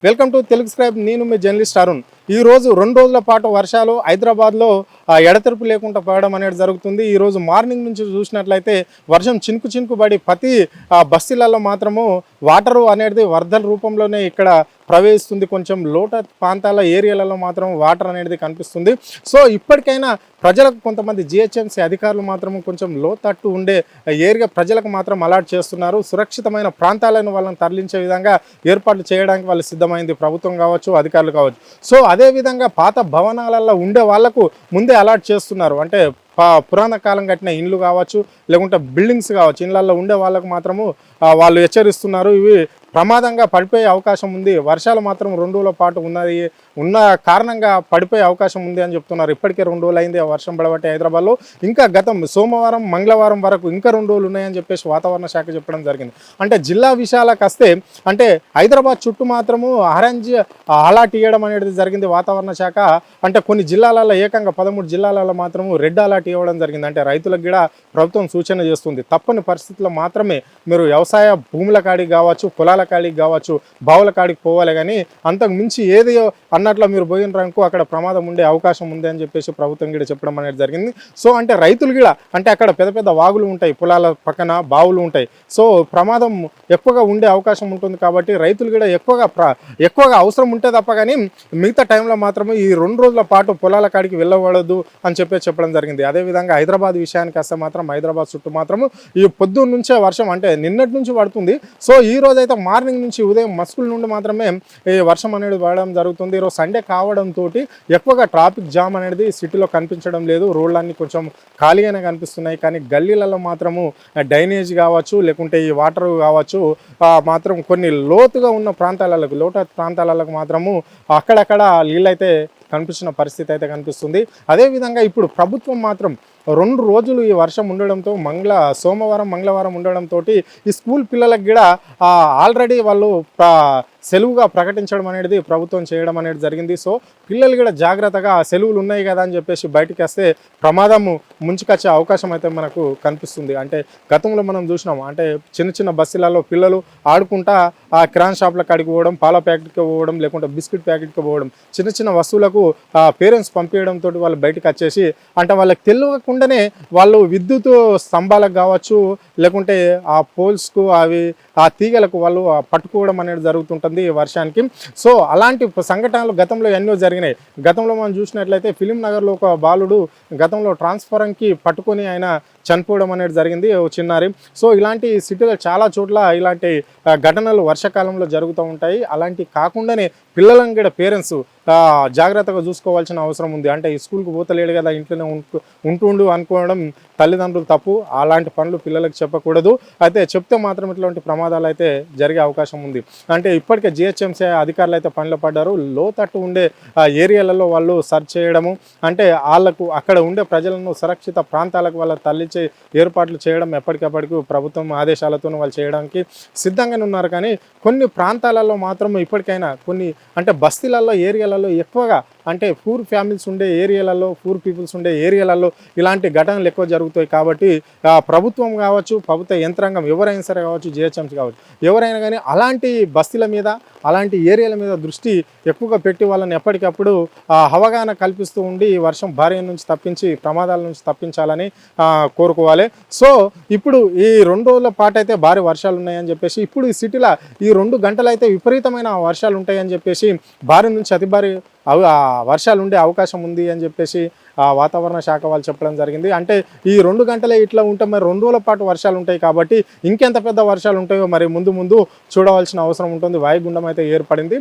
Welcome to Telugu scribe. నేను మీ journalist Arun. ఈ రోజు 2 రోజుల పాటు వర్షాలు హైదరాబాద్లో ఎడతెరిపి లేకుండా పడడం అనేది జరుగుతుంది. ఈ రోజు మార్నింగ్ నుంచి చూసినట్లయితే వర్షం చినుకు చినుకు పడి ప్రతి బస్తీలలో మాత్రము వాటరు అనేది వరదల రూపంలోనే ఇక్కడ ప్రవేశిస్తుంది. కొంచెం లోట ప్రాంతాల ఏరియాలలో మాత్రం వాటర్ అనేది కనిపిస్తుంది. సో ఇప్పటికైనా ప్రజలకు కొంతమంది జిహెచ్ఎంసీ అధికారులు మాత్రం కొంచెం లోతట్టు ఉండే ఏరియా ప్రజలకు మాత్రం అలర్ట్ చేస్తున్నారు. సురక్షితమైన ప్రాంతాలను వాళ్ళని తరలించే విధంగా ఏర్పాట్లు చేయడానికి వాళ్ళు సిద్ధమైంది, ప్రభుత్వం కావచ్చు, అధికారులు కావచ్చు. సో అదేవిధంగా పాత భవనాలలో ఉండే వాళ్లకు ముందే అలర్ట్ చేస్తున్నారు. అంటే పురాణ కాలం కట్టిన ఇండ్లు కావచ్చు, లేకుంటే బిల్డింగ్స్ కావచ్చు, ఇళ్ళల్లో ఉండే వాళ్ళకు మాత్రము వాళ్ళు హెచ్చరిస్తున్నారు. ఇవి ప్రమాదంగా పడిపోయే అవకాశం ఉంది. వర్షాలు మాత్రం 2 రోజుల పాటు ఉన్న కారణంగా పడిపోయే అవకాశం ఉంది అని చెప్తున్నారు. ఇప్పటికే 2 రోజులు అయింది వర్షం పడబట్టి హైదరాబాద్లో. ఇంకా సోమవారం మంగళవారం వరకు ఇంకా 2 రోజులు ఉన్నాయని చెప్పేసి వాతావరణ శాఖ చెప్పడం జరిగింది. అంటే జిల్లా విషయాలకు వస్తే అంటే హైదరాబాద్ చుట్టూ మాత్రము ఆరెంజ్ అలర్ట్ ఇవ్వడం అనేది జరిగింది వాతావరణ శాఖ. అంటే కొన్ని జిల్లాలలో ఏకంగా 13 జిల్లాలలో మాత్రము రెడ్ అలర్ట్ ఇవ్వడం జరిగింది. అంటే రైతులకు కూడా ప్రభుత్వం సూచన చేస్తుంది. తప్పని పరిస్థితుల్లో మాత్రమే మీరు వ్యవసాయ భూముల కాడికి కావచ్చు, పొలాల కాడికి కావచ్చు, బావుల కాడికి పోవాలి. కానీ అంతకు మించి ఏది అన్నట్లు మీరు పోయినరకు అక్కడ ప్రమాదం ఉండే అవకాశం ఉంది అని చెప్పేసి ప్రభుత్వం కూడా చెప్పడం అనేది జరిగింది. సో అంటే రైతులు కూడా అంటే అక్కడ పెద్ద పెద్ద వాగులు ఉంటాయి, పొలాల పక్కన బావులు ఉంటాయి. సో ప్రమాదం ఎక్కువగా ఉండే అవకాశం ఉంటుంది. కాబట్టి రైతులు కూడా ఎక్కువగా అవసరం ఉంటే తప్ప కానీ మిగతా టైంలో మాత్రమే ఈ 2 రోజుల పాటు పొలాల కాడికి వెళ్ళకూడదు అని చెప్పడం జరిగింది. అదేవిధంగా హైదరాబాద్ విషయానికి వస్తే మాత్రం హైదరాబాద్ చుట్టూ మాత్రము ఈ పొద్దున్న నుంచే వర్షం అంటే నిన్నటి నుంచి పడుతుంది. సో ఈ రోజైతే మార్నింగ్ నుంచి ఉదయం మస్కుల నుండి మాత్రమే ఈ వర్షం అనేది పడడం జరుగుతుంది. ఈరోజు సండే కావడంతో ఎక్కువగా ట్రాఫిక్ జామ్ అనేది సిటీలో కనిపించడం లేదు. రోడ్లన్నీ కొంచెం ఖాళీగానే కనిపిస్తున్నాయి. కానీ గల్లీలలో మాత్రము డ్రైనేజ్ కావచ్చు, లేకుంటే ఈ వాటర్ కావచ్చు మాత్రం కొన్ని లోతుగా ఉన్న లోట ప్రాంతాలకు మాత్రము అక్కడక్కడ నీళ్ళైతే కనిపించిన పరిస్థితి అయితే కనిపిస్తుంది. అదేవిధంగా ఇప్పుడు ప్రభుత్వం మాత్రం 2 రోజులు ఈ వర్షం ఉండడంతో సోమవారం మంగళవారం ఉండడంతో ఈ స్కూల్ పిల్లలకు కూడా ఆల్రెడీ వాళ్ళు సెలవుగా ప్రకటించడం అనేది ప్రభుత్వం చేయడం అనేది జరిగింది. సో పిల్లలు కూడా జాగ్రత్తగా సెలవులు ఉన్నాయి కదా అని చెప్పేసి బయటికి వస్తే ప్రమాదము ముంచుకొచ్చే అవకాశం అయితే మనకు కనిపిస్తుంది. అంటే గతంలో మనం చూసినాం, అంటే చిన్న చిన్న బస్సులలో పిల్లలు ఆడుకుంటా ఆ కిరాణా షాప్ల కాడికి పోవడం, పాల ప్యాకెట్కి పోవడం, లేకుంటే బిస్కెట్ ప్యాకెట్కి పోవడం, చిన్న చిన్న వస్తువులకు పేరెంట్స్ పంపించడంతో వాళ్ళు బయటకు వచ్చేసి అంటే వాళ్ళకి తెలియకుండానే వాళ్ళు విద్యుత్ స్తంభాలకు కావచ్చు, లేకుంటే ఆ పోల్స్కు ఆ తీగలకు వాళ్ళు పట్టుకోవడం అనేది జరుగుతుంటుంది వర్షానికి. సో అలాంటి సంఘటనలు గతంలో ఎన్నో జరిగినాయి. గతంలో మనం చూసినట్లయితే ఫిలిం నగర్లో ఒక బాలుడు గతంలో ట్రాన్స్ఫారంకి పట్టుకొని ఆయన చనిపోవడం అనేది జరిగింది, చిన్నారి. సో ఇలాంటి సిటీలో చాలా చోట్ల ఇలాంటి ఘటనలు వర్షాకాలంలో జరుగుతూ ఉంటాయి. అలాంటి కాకుండానే పిల్లలను కూడా పేరెంట్స్ జాగ్రత్తగా చూసుకోవాల్సిన అవసరం ఉంది. అంటే ఈ స్కూల్కి పోతలేడు కదా, ఇంట్లోనే ఉంటుండు అనుకోవడం తల్లిదండ్రులు తప్పు. అలాంటి పనులు పిల్లలకు చెప్పకూడదు. అయితే చెప్తే మాత్రం ఇట్లాంటి ప్రమాదాలు అయితే జరిగే అవకాశం ఉంది. అంటే ఇప్పటికే జిహెచ్ఎంసీ అధికారులు అయితే పనిలో పడ్డారు. లోతట్టు ఉండే ఏరియాలలో వాళ్ళు సర్చ్ చేయడము, అంటే వాళ్ళకు అక్కడ ఉండే ప్రజలను సురక్షిత ప్రాంతాలకు వాళ్ళ తరలించే ఏర్పాట్లు చేయడం ఎప్పటికప్పటికి ప్రభుత్వం ఆదేశాలతో వాళ్ళు చేయడానికి సిద్ధంగానే ఉన్నారు. కానీ కొన్ని ప్రాంతాలలో మాత్రం ఇప్పటికైనా కొన్ని అంటే బస్తీలలో ఏరియాలలో ఎక్కువగా అంటే పూర్ ఫ్యామిలీస్ ఉండే ఏరియాలలో, పూర్ పీపుల్స్ ఉండే ఏరియాలలో ఇలాంటి ఘటనలు ఎక్కువ జరుగుతాయి. కాబట్టి ప్రభుత్వం కావచ్చు, ప్రభుత్వ యంత్రాంగం ఎవరైనా సరే కావచ్చు, జిహెచ్ఎంసీ కావచ్చు, ఎవరైనా కానీ అలాంటి బస్తీల మీద, అలాంటి ఏరియాల మీద దృష్టి ఎక్కువగా పెట్టి వాళ్ళని ఎప్పటికప్పుడు అవగాహన కల్పిస్తూ ఉండి వర్షం భారీ నుంచి తప్పించి ప్రమాదాల నుంచి తప్పించాలని కోరుకోవాలి. సో ఇప్పుడు ఈ 2 రోజుల పాటు అయితే భారీ వర్షాలు ఉన్నాయని చెప్పేసి, ఇప్పుడు ఈ సిటీలో ఈ 2 గంటలు అయితే విపరీతమైన వర్షాలు ఉంటాయని చెప్పేసి, భారీ నుంచి అతి భారీ వర్షాలు ఉండే అవకాశం ఉంది అని చెప్పేసి వాతావరణ శాఖ వాళ్ళు చెప్పడం జరిగింది. అంటే ఈ 2 గంటలే ఇట్లా ఉంటే మరి 2 రోజుల పాటు వర్షాలు ఉంటాయి. కాబట్టి ఇంకెంత పెద్ద వర్షాలు ఉంటాయో మరి ముందు చూడవలసిన అవసరం ఉంటుంది. వాయుగుండం అయితే ఏర్పడింది.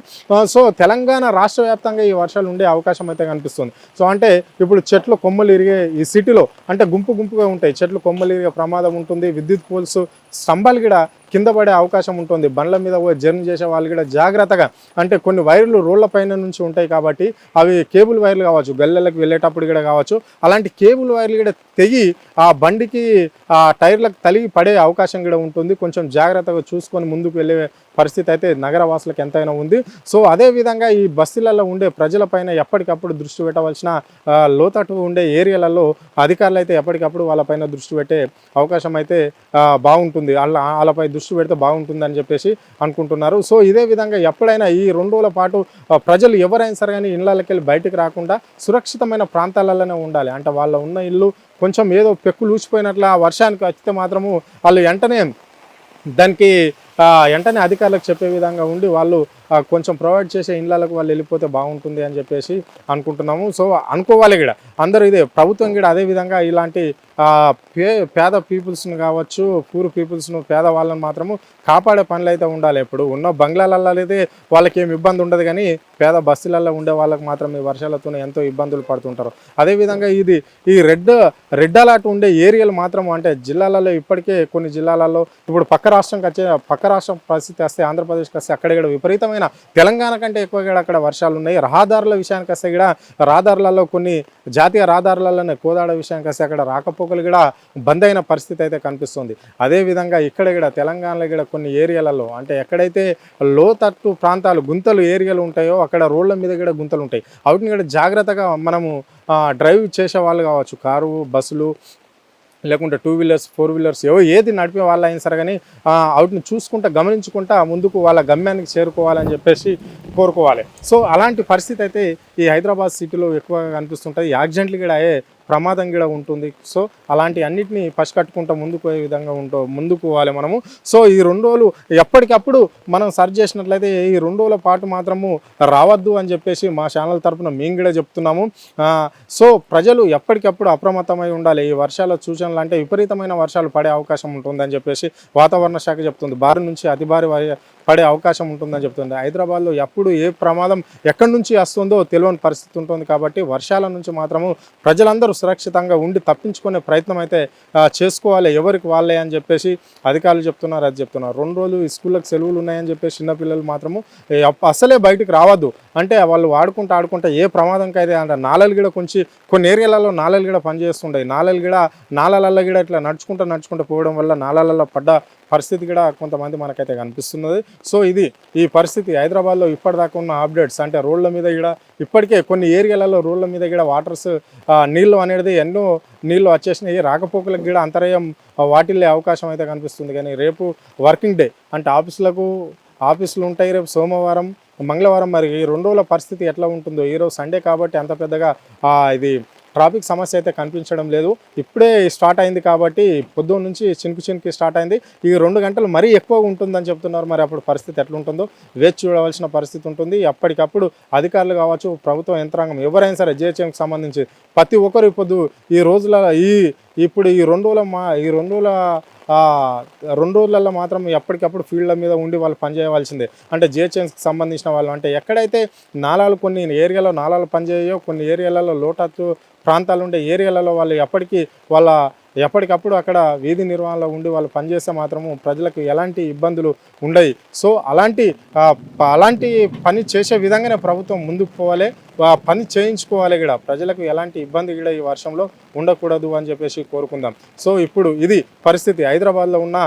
సో తెలంగాణ రాష్ట్ర వ్యాప్తంగా ఈ వర్షాలు ఉండే అవకాశం అయితే కనిపిస్తుంది. సో అంటే ఇప్పుడు చెట్లు కొమ్మలు ఇరిగే ఈ సిటీలో అంటే గుంపుగా ఉంటాయి. చెట్లు కొమ్మలు ఇరిగే ప్రమాదం ఉంటుంది. విద్యుత్ పోల్స్ స్తంభాలు కూడా కింద పడే అవకాశం ఉంటుంది. బండ్ల మీద జర్నీ చేసే వాళ్ళు కూడా జాగ్రత్తగా, అంటే కొన్ని వైర్లు రోడ్ల పైన నుంచి ఉంటాయి కాబట్టి అవి కేబుల్ వైర్లు కావచ్చు, గల్లెలకు వెళ్ళేటప్పుడు కూడా కావచ్చు అలాంటి కేబుల్ వైర్లు కూడా తెగి ఆ బండికి ఆ టైర్లకు తలిగి పడే అవకాశం కూడా ఉంటుంది. కొంచెం జాగ్రత్తగా చూసుకొని ముందుకు వెళ్ళే పరిస్థితి అయితే నగరవాసులకు ఎంతైనా ఉంది. సో అదేవిధంగా ఈ బస్సులలో ఉండే ప్రజలపైన ఎప్పటికప్పుడు దృష్టి పెట్టవలసిన లోతట్టు ఉండే ఏరియాలలో అధికారులు అయితే ఎప్పటికప్పుడు వాళ్ళపైన దృష్టి పెట్టే అవకాశం అయితే బాగుంటుంది. వాళ్ళపై దృష్టి పెడితే బాగుంటుంది అని చెప్పేసి అనుకుంటున్నారు. సో ఇదే విధంగా ఎప్పుడైనా ఈ 2 రోజుల పాటు ప్రజలు ఎవరైనా సరే కానీ ఇళ్ళకి వెళ్ళి బయటకు రాకుండా సురక్షితమైన ప్రాంతాలలోనే ఉండాలి. అంటే వాళ్ళ ఉన్న ఇల్లు కొంచెం ఏదో పెక్కులు ఊసిపోయినట్ల వర్షానికి వచ్చితే మాత్రము వాళ్ళు దానికి వెంటనే అధికారులకు చెప్పే విధంగా ఉండి వాళ్ళు కొంచెం ప్రొవైడ్ చేసే ఇళ్ళకు వాళ్ళు వెళ్ళిపోతే బాగుంటుంది అని చెప్పేసి అనుకుంటున్నాము. సో అనుకోవాలి కూడా అందరూ ఇదే ప్రభుత్వం కూడా అదేవిధంగా ఇలాంటి పేద పీపుల్స్ను కావచ్చు పూర్ పీపుల్స్ను పేదవాళ్ళని మాత్రము కాపాడే పనులు అయితే ఉండాలి. ఇప్పుడు ఉన్న బంగ్లాలలో అయితే వాళ్ళకి ఏమి ఇబ్బంది ఉండదు కానీ పేద బస్సులలో ఉండే వాళ్ళకి మాత్రం ఈ వర్షాలతోనే ఎంతో ఇబ్బందులు పడుతుంటారు. అదేవిధంగా ఈ రెడ్ అలర్ట్ ఉండే ఏరియాలు మాత్రం అంటే జిల్లాలలో ఇప్పటికే కొన్ని జిల్లాలలో ఇప్పుడు పక్క రాష్ట్రం పరిస్థితి వస్తే ఆంధ్రప్రదేశ్కి వస్తే అక్కడ కూడా విపరీతమైన తెలంగాణ కంటే ఎక్కువగా అక్కడ వర్షాలు ఉన్నాయి. రహదారుల విషయానికి వస్తే కూడా రహదారులలో కొన్ని జాతీయ రహదారులలోనే కోదాడ విషయానికి వస్తే అక్కడ రాకపోకలు కూడా బంద్ అయిన పరిస్థితి అయితే కనిపిస్తుంది. అదేవిధంగా ఇక్కడ కూడా తెలంగాణలో కూడా కొన్ని ఏరియాలలో అంటే ఎక్కడైతే లోతట్టు ప్రాంతాలు గుంతలు ఏరియాలు ఉంటాయో అక్కడ రోడ్ల మీద కూడా గుంతలు ఉంటాయి. వాటిని కూడా జాగ్రత్తగా మనము డ్రైవ్ చేసే వాళ్ళు కావచ్చు కారు బస్సులు లేకుంటే 2 వీలర్స్ 4 వీలర్స్ ఏది నడిపే వాళ్ళు అయినా సరే కానీ వాటిని చూసుకుంటా గమనించుకుంటా ముందుకు వాళ్ళ గమ్యానికి చేరుకోవాలని చెప్పేసి కోరుకోవాలి. సో అలాంటి పరిస్థితి అయితే ఈ హైదరాబాద్ సిటీలో ఎక్కువగా కనిపిస్తుంటుంది. యాక్సిడెంట్లు కూడా అయ్యే ప్రమాదం కూడా ఉంటుంది. సో అలాంటి అన్నిటిని పసికట్టుకుంటూ ముందుకు పోయే విధంగా ముందుకు పోవాలి మనము. సో ఈ 2 రోజులు ఎప్పటికప్పుడు మనం సర్చ్ చేసినట్లయితే ఈ 2 రోజుల పాటు మాత్రము రావద్దు అని చెప్పేసి మా ఛానల్ తరఫున మేము కూడా చెప్తున్నాము. సో ప్రజలు ఎప్పటికప్పుడు అప్రమత్తమై ఉండాలి. ఈ వర్షాల సూచనలు అంటే విపరీతమైన వర్షాలు పడే అవకాశం ఉంటుందని చెప్పేసి వాతావరణ శాఖ చెప్తుంది. భారీ నుంచి అతి భారీ పడే అవకాశం ఉంటుందని చెప్తుంది. హైదరాబాద్లో ఎప్పుడు ఏ ప్రమాదం ఎక్కడి నుంచి వస్తుందో తెలియని పరిస్థితి ఉంటుంది. కాబట్టి వర్షాల నుంచి మాత్రము ప్రజలందరూ సురక్షితంగా ఉండి తప్పించుకునే ప్రయత్నం అయితే చేసుకోవాలి ఎవరికి వాళ్ళే అని చెప్పేసి అధికారులు చెప్తున్నారు. అది చెప్తున్నారు 2 రోజులు స్కూళ్ళకి సెలవులు ఉన్నాయని చెప్పేసి చిన్నపిల్లలు మాత్రము అసలే బయటకు రావద్దు. అంటే వాళ్ళు ఆడుకుంటా ఏ ప్రమాదంకి అయితే అంటే నాలలు కూడా కొన్ని ఏరియాలలో నాలలు కూడా పనిచేస్తుంటాయి. నాలలలో కూడా ఇట్లా నడుచుకుంటూ పోవడం వల్ల నాలలలో పడ్డ పరిస్థితి కూడా కొంతమంది మనకైతే కనిపిస్తున్నది. సో ఈ పరిస్థితి హైదరాబాద్లో ఇప్పటిదాకా ఉన్న అప్డేట్స్ అంటే రోడ్ల మీద కూడా ఇప్పటికే కొన్ని ఏరియాలలో రోడ్ల మీద కూడా వాటర్స్ నీళ్ళు అనేది ఎన్నో నీళ్ళు వచ్చేసినాయి. రాకపోకలకు కూడా అంతరాయం వాటిల్లే అవకాశం అయితే కనిపిస్తుంది. కానీ రేపు వర్కింగ్ డే అంటే ఆఫీసులు ఉంటాయి. రేపు సోమవారం మంగళవారం మరి ఈ 2 రోజుల పరిస్థితి ఎట్లా ఉంటుందో. ఈరోజు సండే కాబట్టి అంత పెద్దగా ఇది ట్రాఫిక్ సమస్య అయితే కనిపించడం లేదు. ఇప్పుడే స్టార్ట్ అయింది కాబట్టి పొద్దున్న నుంచి చినుకు స్టార్ట్ అయింది. ఈ 2 గంటలు మరీ ఎక్కువగా ఉంటుందని చెప్తున్నారు. మరి అప్పుడు పరిస్థితి ఎట్లుంటుందో వేచి చూడవలసిన పరిస్థితి ఉంటుంది. అప్పటికప్పుడు అధికారులు కావచ్చు ప్రభుత్వ యంత్రాంగం ఎవరైనా సరే జిహెచ్ఎంకి సంబంధించి ప్రతి ఒక్కరు ఈ రెండు రోజులలో మాత్రం ఎప్పటికప్పుడు ఫీల్డ్ల మీద ఉండి వాళ్ళు పనిచేయవలసిందే. అంటే జిహెచ్ఎంకి సంబంధించిన వాళ్ళు అంటే ఎక్కడైతే కొన్ని ఏరియాలో నాలాలు పనిచేయో కొన్ని ఏరియాలలో లోటత్తు ప్రాంతాలు ఉండే ఏరియాలలో వాళ్ళు ఎప్పటికప్పుడు అక్కడ వీధి నిర్వహణలో ఉండి వాళ్ళు పనిచేస్తే మాత్రము ప్రజలకు ఎలాంటి ఇబ్బందులు ఉండవు. సో అలాంటి పని చేసే విధంగానే ప్రభుత్వం ముందుకు పోవాలి. పని చేయించుకోవాలి కూడా ప్రజలకు ఎలాంటి ఇబ్బంది కూడా ఈ వర్షంలో ఉండకూడదు అని చెప్పేసి కోరుకుందాం. సో ఇప్పుడు ఇది పరిస్థితి హైదరాబాద్లో ఉన్న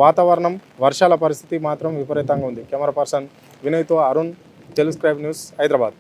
వాతావరణం వర్షాల పరిస్థితి మాత్రం విపరీతంగా ఉంది. కెమెరా పర్సన్ వినయ్తో అరుణ్, తెలుగు స్క్రైబ్ న్యూస్, హైదరాబాద్.